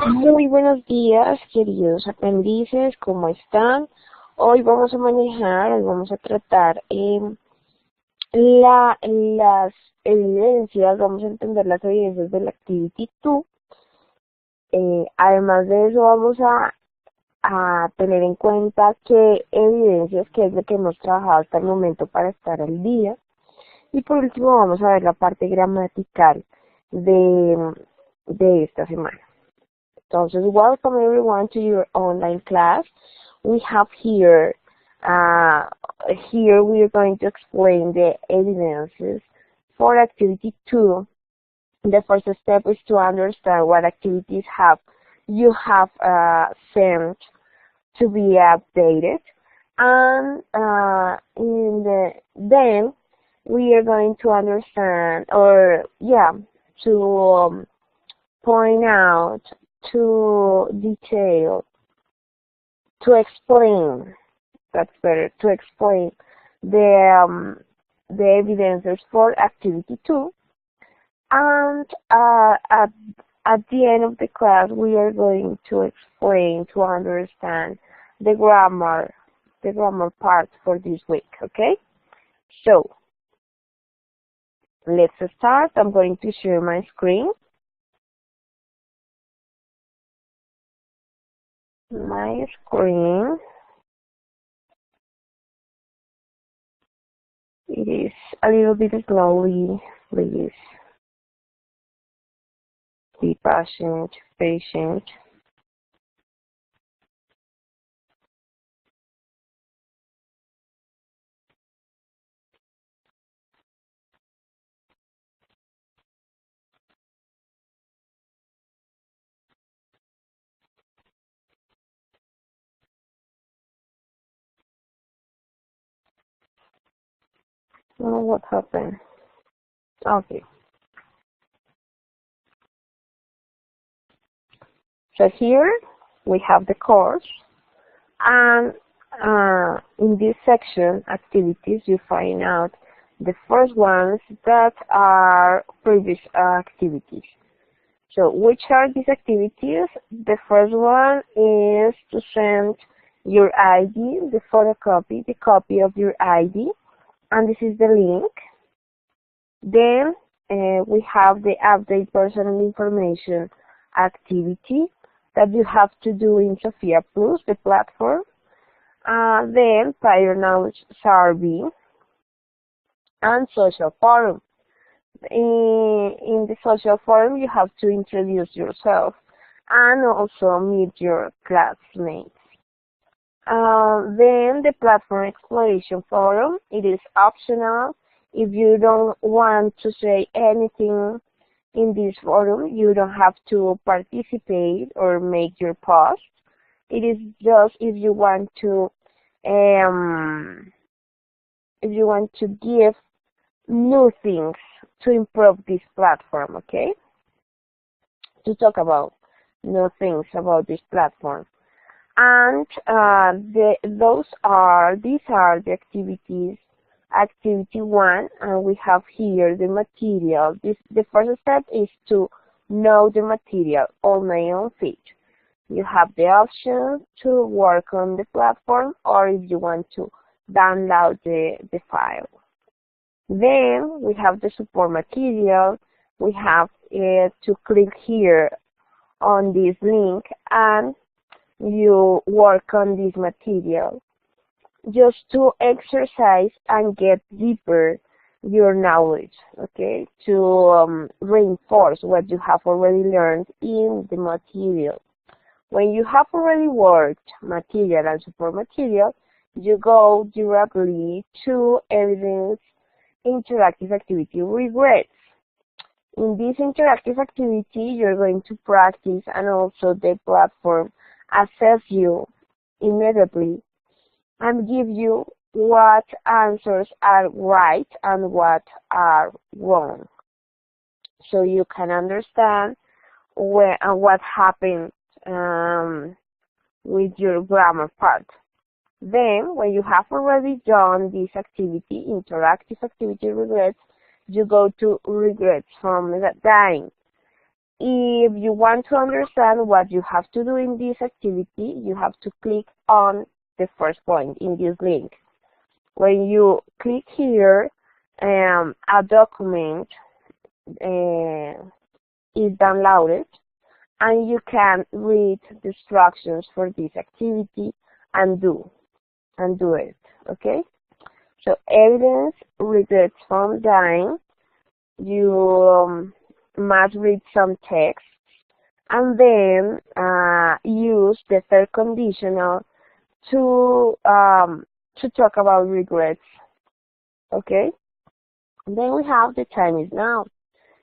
Muy buenos días, queridos aprendices, ¿cómo están? Hoy vamos a tratar las evidencias, vamos a entender las evidencias de la Activity 2. Además de eso, vamos a tener en cuenta qué evidencias, que es lo que hemos trabajado hasta el momento para estar al día. Y por último, vamos a ver la parte gramatical de esta semana. Entonces, welcome everyone to your online class. We have here we are going to explain the evidences for activity 2. The first step is to understand what activities you have sent to be updated, and then we are going to understand, to point out, to detail, to explain, that's better, to explain the evidences for activity 2. And at the end of the class, we are going to explain, to understand the grammar part for this week, okay? So, let's start. I'm going to share my screen. It is a little bit slowly, please. Be patient. Oh, what happened? Okay. So here we have the course, and in this section, activities, you find out the first ones that are previous activities. So which are these activities? The first one is to send your ID, the copy of your ID, and this is the link. Then we have the update personal information activity that you have to do in Sophia Plus, the platform. Then prior knowledge survey and social forum. In the social forum, you have to introduce yourself and also meet your classmates. Then the platform exploration forum, it is optional. If you don't want to say anything in this forum, you don't have to participate or make your post. It is just if you want to give new things to improve this platform, okay? To talk about new things about this platform. And these are the activities. Activity 1, and we have here the material. The first step is to know the material, all male and female. You have the option to work on the platform, or if you want to download the file. Then we have the support material. We have to click here on this link and you work on this material just to exercise and get deeper your knowledge, okay, to reinforce what you have already learned in the material. When you have already worked material and support material, you go directly to evidence interactive activity regrets. In this interactive activity, you're going to practice, and also the platform assess you immediately and give you what answers are right and what are wrong, so you can understand what happened with your grammar part. Then, when you have already done this activity, interactive activity regrets, you go to regrets from the dying. if you want to understand what you have to do in this activity, you have to click on the first point in this link. When you click here, a document is downloaded, and you can read the instructions for this activity and do it. Okay? So evidence regrets from dying. You must read some text and then use the third conditional to talk about regrets. Okay? And then we have the time is now.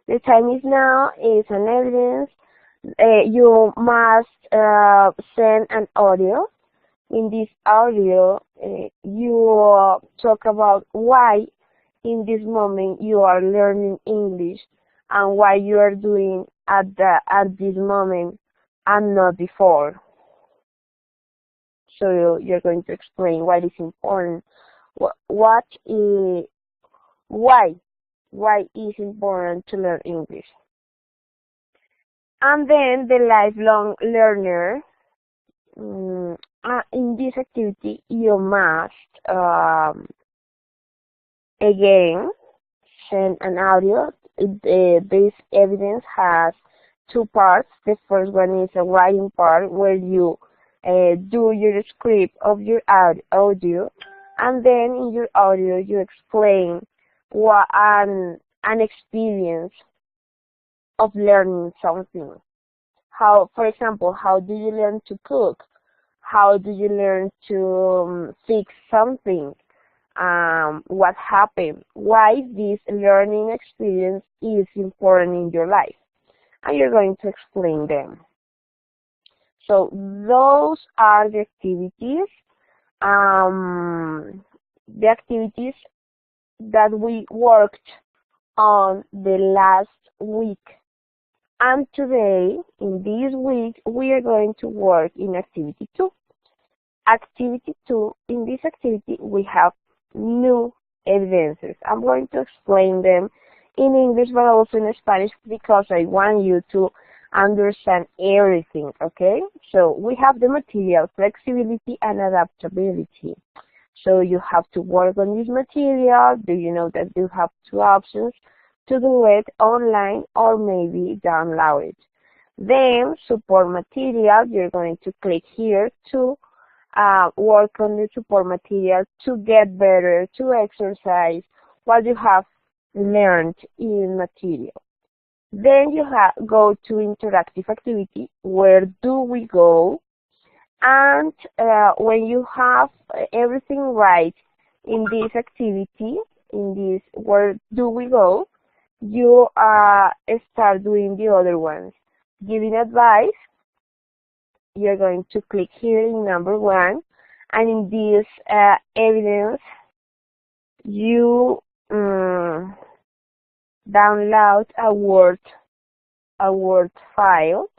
The time is now is an evidence. You must send an audio. In this audio, you talk about why in this moment you are learning English and why you are doing at this moment and not before. So you're going to explain why it's important. Why is important to learn English. And then the lifelong learner. In this activity, you must again send an audio. This evidence has two parts. The first one is a writing part where you do your script of your audio, and then in your audio you explain what an experience of learning something. How, for example, how do you learn to cook? How do you learn to fix something? What happened? Why this learning experience is important in your life? And you're going to explain them. So those are the activities. The activities that we worked on the last week. And today, in this week, we are going to work in activity 2. Activity 2, in this activity, we have new evidences. I'm going to explain them in English, but also in Spanish, because I want you to understand everything, okay? So we have the material, flexibility, and adaptability. So you have to work on this material. Do you know that you have two options? To do it online or maybe download it. Then support material, you're going to click here to work on the support material to get better, to exercise what you have learned in material. Then you go to interactive activity. Where do we go? And when you have everything right in this activity, in this where do we go, you start doing the other ones. Giving advice, you're going to click here in number 1, and in this evidence, you download a Word file.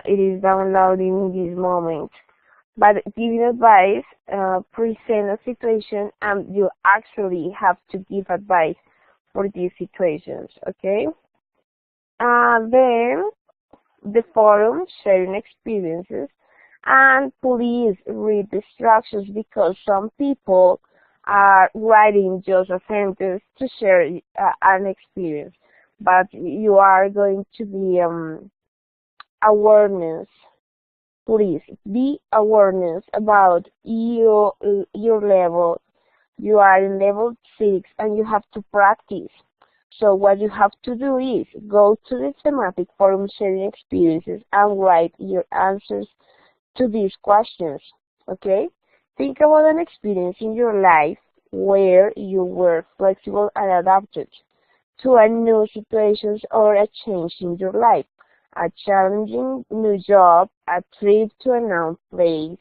It is downloading in this moment. But giving advice, present a situation, and you actually have to give advice for these situations, okay? Then the forum, sharing experiences, and please read the instructions because some people are writing just a sentence to share an experience, but you are going to be awareness. Please be awareness about your level. You are in level 6 and you have to practice. So what you have to do is go to the thematic forum sharing experiences and write your answers to these questions. Okay? Think about an experience in your life where you were flexible and adapted to a new situation or a change in your life. A challenging new job, a trip to a known place,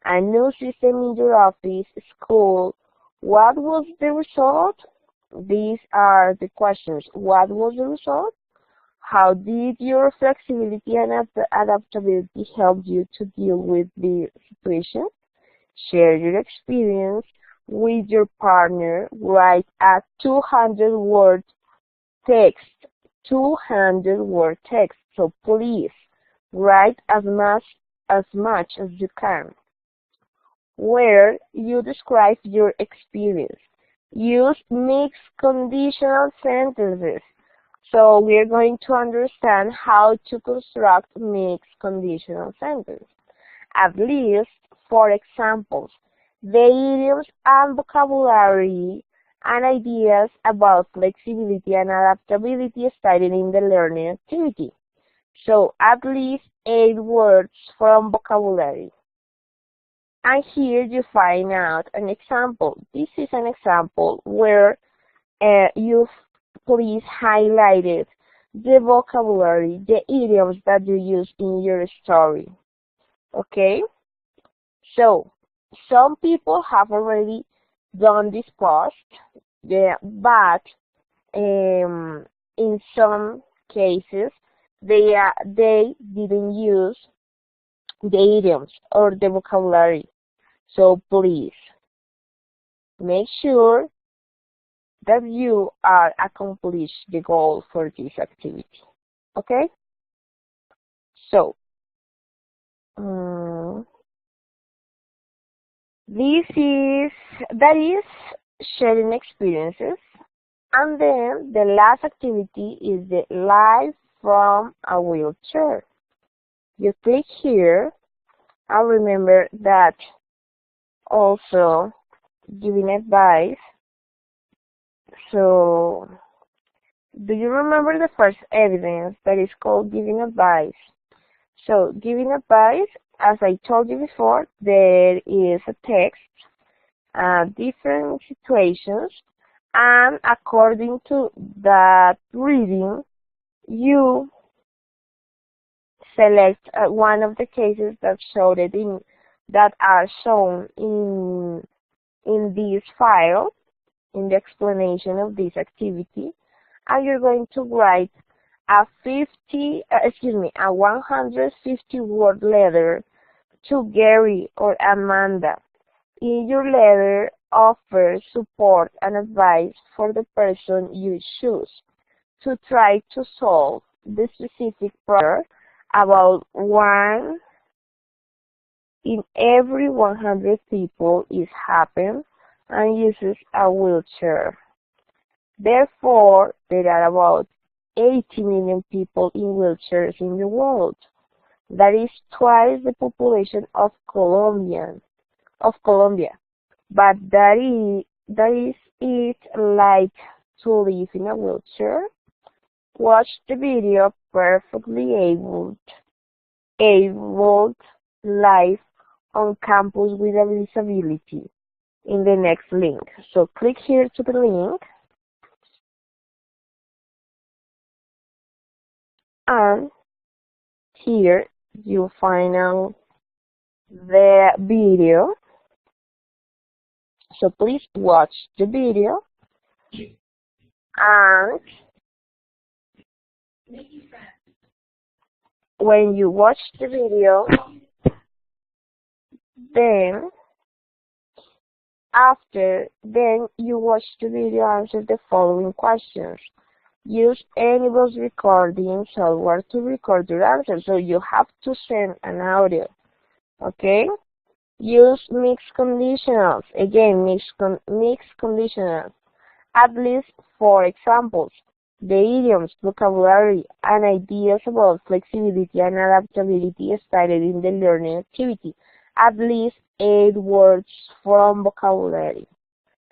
a new system in your office, school. What was the result? These are the questions. What was the result? How did your flexibility and adaptability help you to deal with the situation. Share your experience with your partner. Write a 200-word text. 200-word text. So please write as much as you can, where you describe your experience. Use mixed conditional sentences. So we're going to understand how to construct mixed conditional sentences. At least 4 examples. The idioms and vocabulary and ideas about flexibility and adaptability studied in the learning activity. So at least 8 words from vocabulary. And here you find out an example. This is an example where you please highlighted the vocabulary, the idioms that you use in your story. Okay? So, some people have already done this post, but in some cases, they didn't use the idioms or the vocabulary. So please make sure that you are accomplish the goal for this activity. Okay? So that is sharing experiences. And then the last activity is the live from a wheelchair. You click here, and remember that also giving advice. So, do you remember the first evidence that is called giving advice? So, giving advice, as I told you before, there is a text, different situations, and according to that reading, you select one of the cases that are shown in this file, in the explanation of this activity, and you're going to write a 150-word letter to Gary or Amanda. In your letter, offer support and advice for the person you choose to try to solve the specific problem about 1 in every 100 people is happen and uses a wheelchair. Therefore, there are about 80 million people in wheelchairs in the world. That is twice the population of Colombia. But that is it like to live in a wheelchair? Watch the video Perfectly Abled live on campus with a disability in the next link. So click here to the link, and here you find out the video. So please watch the video, and when you watch the video, then you watch the video, answer the following questions. Use any voice recording software to record your answer. So you have to send an audio. Okay? Use mixed conditionals. Again, mixed conditionals. At least 4 examples. The idioms, vocabulary, and ideas about flexibility and adaptability studied in the learning activity. At least 8 words from vocabulary.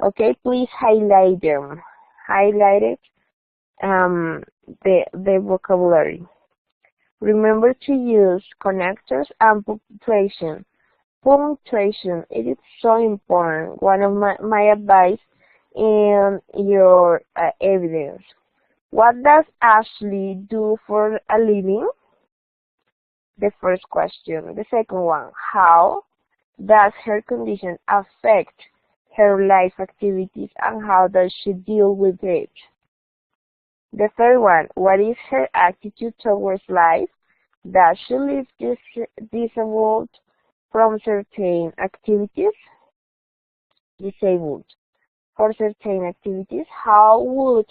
Okay, please highlight them. Highlight it, the vocabulary. Remember to use connectors and punctuation. Punctuation, it is so important. One of my advice in your evidence. What does Ashley do for a living? The first question. The second one, how does her condition affect her life activities and how does she deal with it? The third one, what is her attitude towards life? Does she live disabled from certain activities? Disabled for certain activities. How would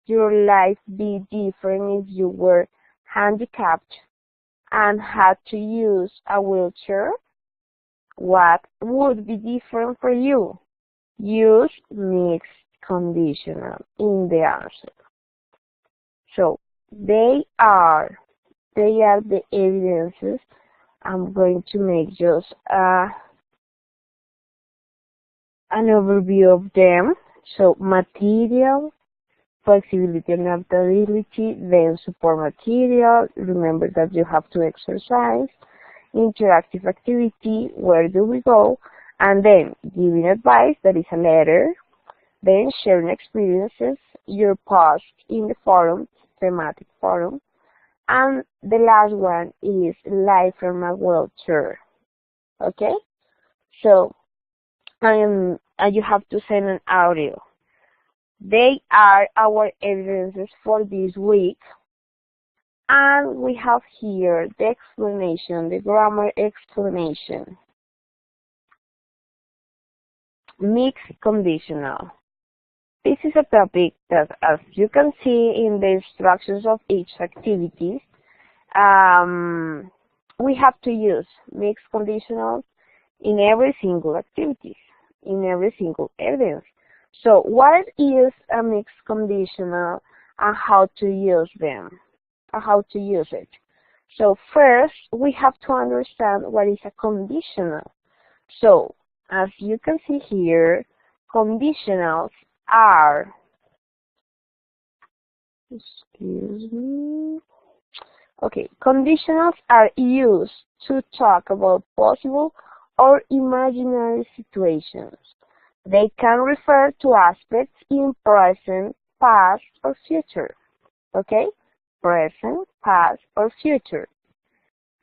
your life be different if you were handicapped and had to use a wheelchair? What would be different for you? Use mixed conditional in the answer. So they are the evidences. I'm going to make just an overview of them. So material, flexibility and adaptability, then support material. Remember that you have to exercise. Interactive activity, where do we go? And then giving advice, that is a letter. Then sharing experiences, your post in the forum, thematic forum. And the last one is live from a wheelchair. Okay? So, you have to send an audio. They are our evidences for this week. And we have here the explanation, the grammar explanation. Mixed conditional. This is a topic that, as you can see in the instructions of each activity, we have to use mixed conditionals in every single activity, in every single evidence. So what is a mixed conditional and how to use them, or how to use it? So first, we have to understand what is a conditional. So as you can see here, conditionals are, conditionals are used to talk about possible or imaginary situations. They can refer to aspects in present, past, or future. Okay? Present, past, or future.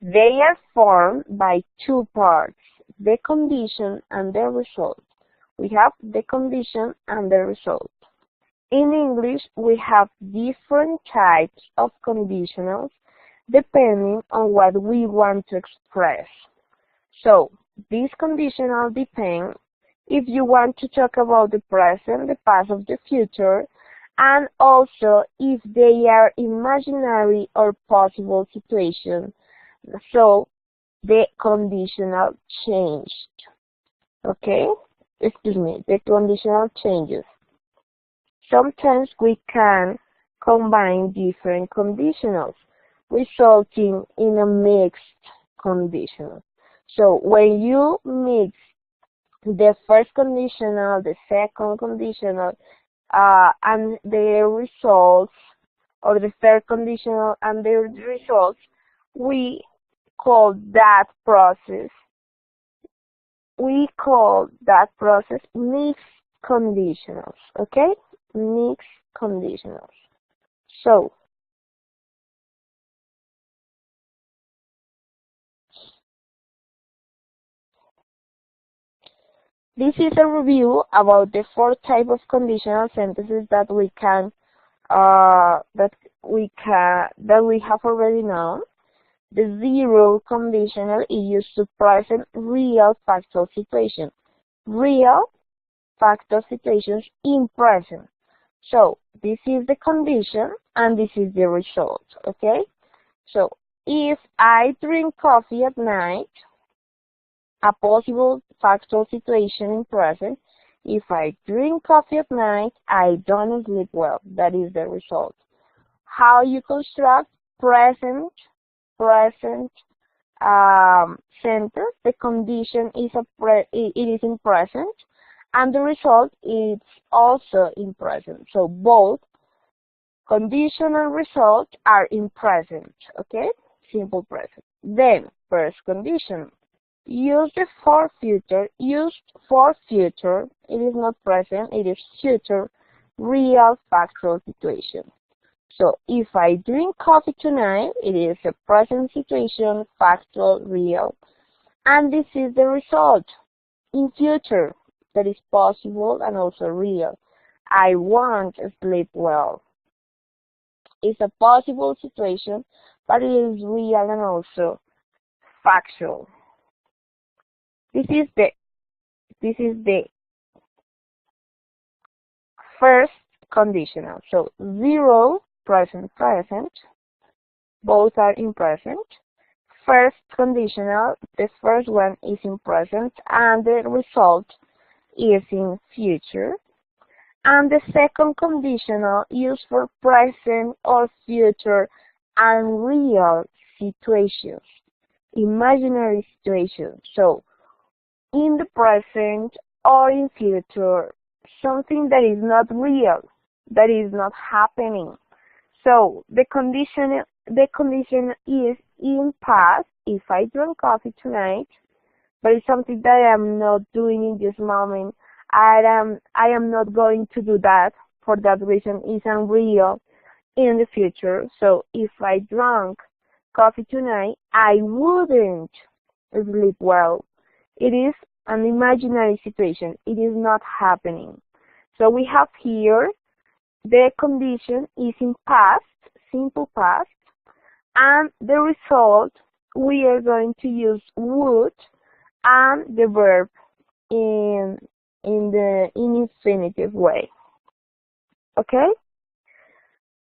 They are formed by two parts, the condition and the result. We have the condition and the result. In English, we have different types of conditionals depending on what we want to express. So, these conditionals depend if you want to talk about the present, the past, or the future, and also if they are imaginary or possible situations. So, the conditional changed. Okay? The conditional changes. Sometimes we can combine different conditionals, resulting in a mixed conditional. So when you mix the first conditional, the second conditional, and the results, or the third conditional and the results, we call that process mixed conditionals. Okay? Mixed conditionals. So, this is a review about the four types of conditional sentences that we have already known. The zero conditional is used to present real factual situations. Real factual situations in present. So, this is the condition and this is the result, okay? So, if I drink coffee at night, a possible factual situation in present. If I drink coffee at night, I don't sleep well. That is the result. How you construct present sentence? The condition is it is in present, and the result is also in present. So both condition and result are in present. Okay, simple present. Then first condition. Used for future. It is not present. It is future. Real factual situation. So if I drink coffee tonight, it is a present situation, factual, real. And this is the result in future that is possible and also real. I won't sleep well. It's a possible situation, but it is real and also factual. This is the first conditional. So 0, present, present. Both are in present. First conditional, the first one is in present and the result is in future. And the second conditional used for present or future and real situations, imaginary situations. So in the present or in future, something that is not real, that is not happening. So the condition is in past. If I drink coffee tonight, but it's something that I am not doing in this moment, I am not going to do that. For that reason, it's unreal in the future. So if I drank coffee tonight, I wouldn't sleep well. It is an imaginary situation. It is not happening. So we have here the condition is in past, simple past, and the result we are going to use would and the verb in infinitive way. Okay?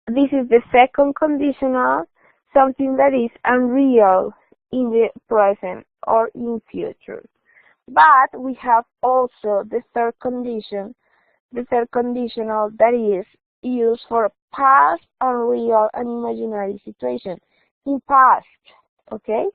This is the second conditional, something that is unreal in the present or in future. But we have also the third condition, the third conditional that is used for past, unreal, and imaginary situation. In past, okay?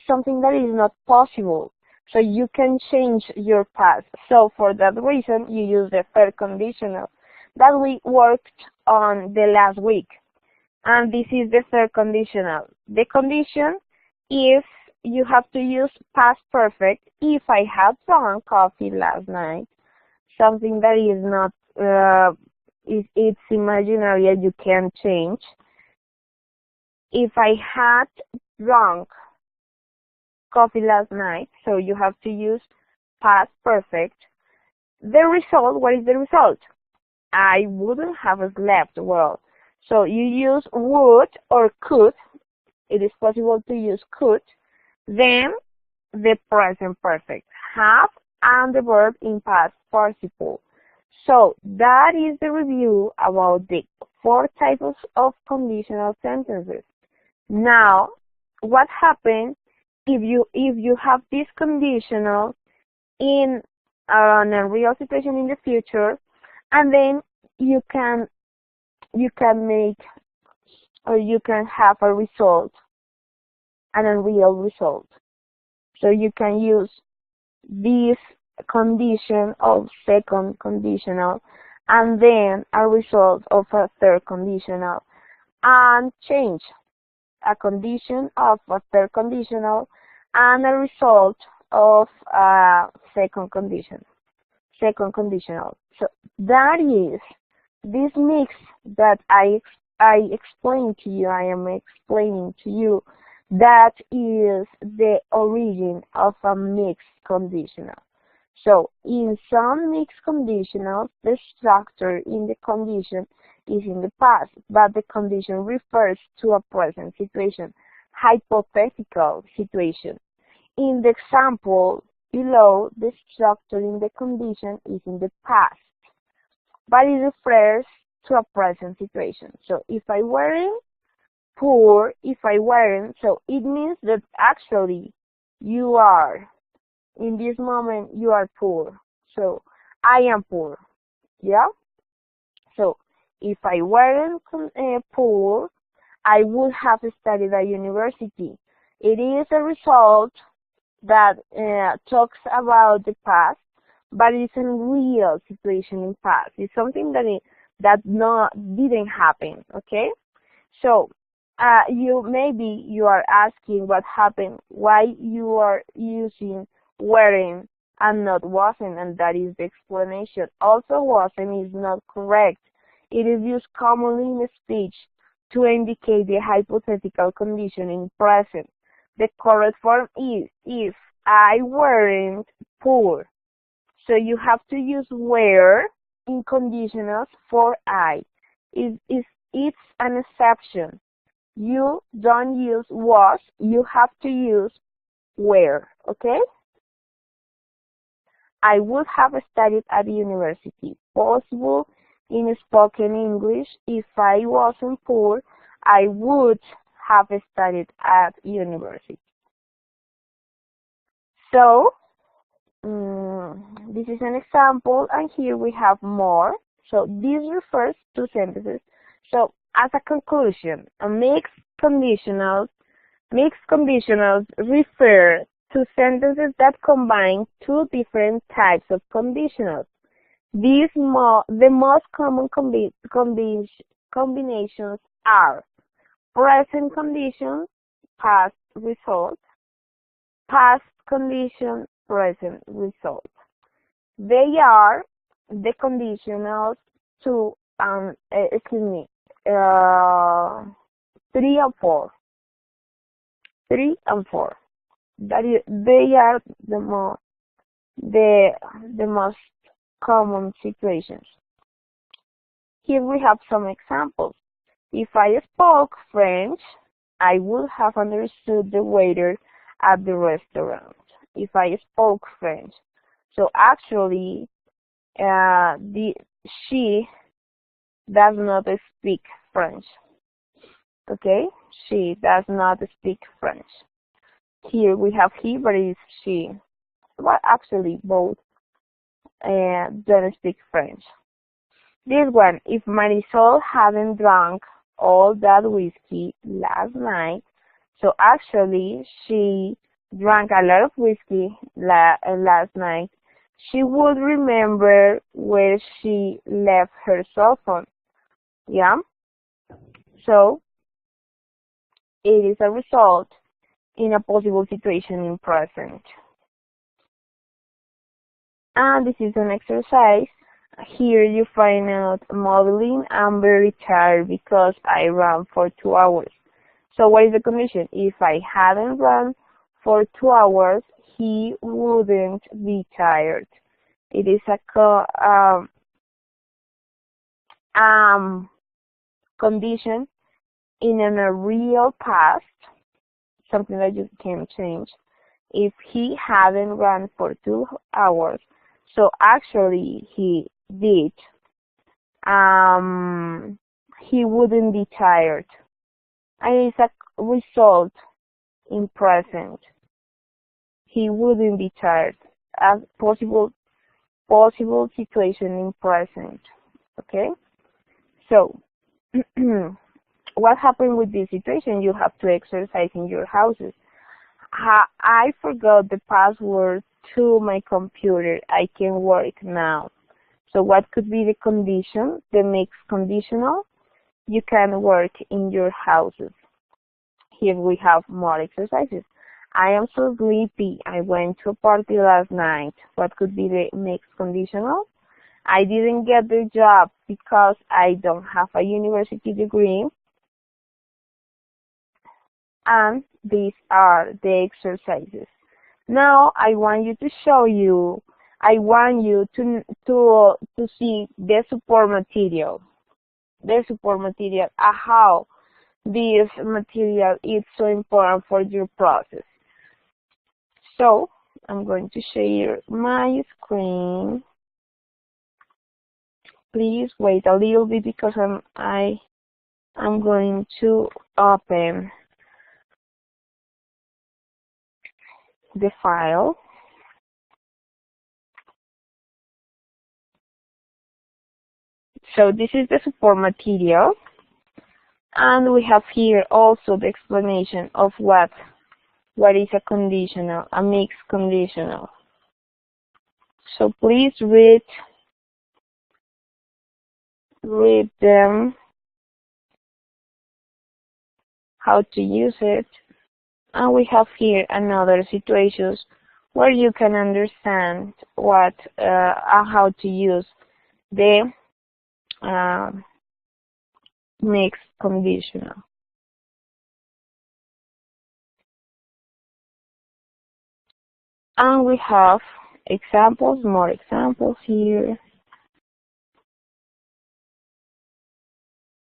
Something that is not possible. So you can change your past. So for that reason, you use the third conditional that we worked on the last week. And this is the third conditional. The condition is you have to use past perfect. If I had drunk coffee last night, something that is not, it's imaginary and you can't change. If I had drunk coffee last night, so you have to use past perfect. The result, what is the result? I wouldn't have slept well. So you use would or could. It is possible to use could. Then the present perfect. Have and the verb in past participle. So that is the review about the 4 types of conditional sentences. Now, what happens if you have this conditional in a real situation in the future, and then you can make or you can have a result, an unreal result. So you can use this condition of second conditional and then a result of a third conditional and change a condition of a third conditional and a result of a second conditional. So that is this mix that I explained to you, I am explaining to you, that is the origin of a mixed conditional. So in some mixed conditionals, the structure in the condition is in the past, but the condition refers to a present situation, hypothetical situation. In the example below, the structure in the condition is in the past, but it refers to a present situation. So if I weren't poor, so it means that actually you are, in this moment you are poor. So I am poor, yeah? So if I weren't poor, I would have studied at university. It is a result that talks about the past, but it's a real situation in past. It's something that didn't happen, okay? So you are asking what happened, why you are using weren't and not wasn't, and that is the explanation. Also, wasn't is not correct. It is used commonly in speech to indicate the hypothetical condition in present. The correct form is if I weren't poor. So you have to use were in conditionals for I. It's an exception. You don't use was. You have to use where, okay? I would have studied at university. Possible in spoken English. If I wasn't poor, I would have studied at university. So, this is an example, and here we have more. So this refers to sentences. So as a conclusion, a mixed conditionals refer to sentences that combine two different types of conditionals. The most common combinations are present condition, past result, past condition, present result. They are the conditionals to, 3 and 4. 3 and 4. They are the most common situations. Here we have some examples. If I spoke French, I would have understood the waiter at the restaurant. If I spoke French. So actually, she does not speak French. Okay? She does not speak French. Here we have he, but it's she. Well, actually, both don't speak French. This one, if Marisol hadn't drunk all that whiskey last night, so actually she drank a lot of whiskey last night, she would remember where she left her cell phone. Yeah? So, it is a result in a possible situation in present. And this is an exercise. Here you find out modeling. I'm very tired because I ran for 2 hours. So what is the condition? If I hadn't run for 2 hours, he wouldn't be tired. It is a condition in a real past, something that you can change. If he hadn't run for 2 hours, so actually he did, he wouldn't be tired. And it's a result in present. He wouldn't be tired. A possible situation in present. Okay? So, what happened with this situation? You have to exercise in your houses. I forgot the password to my computer. I can work now. So what could be the condition? The mixed conditional. You can work in your houses. Here we have more exercises. I am so sleepy. I went to a party last night. What could be the mixed conditional? I didn't get the job because I don't have a university degree. And these are the exercises. Now I want you to see the support material. How this material is so important for your process. So I'm going to share my screen. Please wait a little bit because I'm going to open the file. So this is the support material, and we have here also the explanation of what is a conditional, a mixed conditional. So please read them, how to use it, and we have here another situations where you can understand how to use the mixed conditional. And we have examples, more examples here.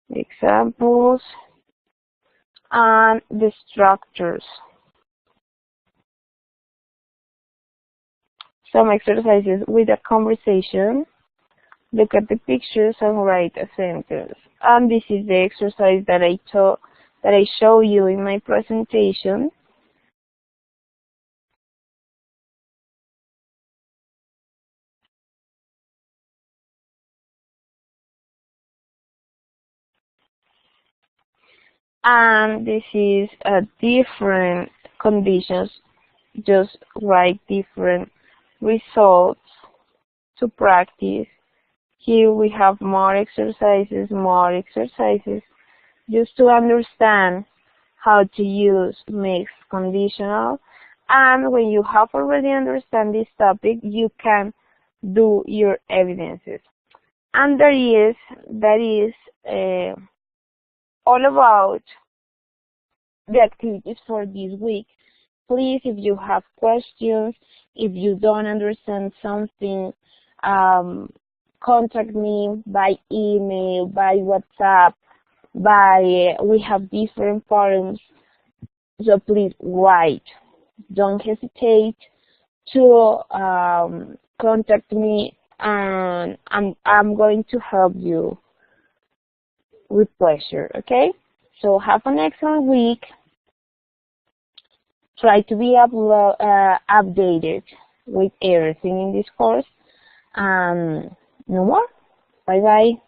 Examples and the structures. some exercises with a conversation. Look at the pictures and write a sentence. And this is the exercise that I show you in my presentation. And this is different conditions. Just write different results to practice. Here we have more exercises, just to understand how to use mixed conditional. And when you have already understand this topic, you can do your evidences. And that is all about the activities for this week. Please, if you have questions, if you don't understand something, contact me by email, by WhatsApp, we have different forums, so please write. Don't hesitate to contact me, and I'm going to help you with pleasure, okay? So have an excellent week. Try to be updated with everything in this course. No more. Bye-bye.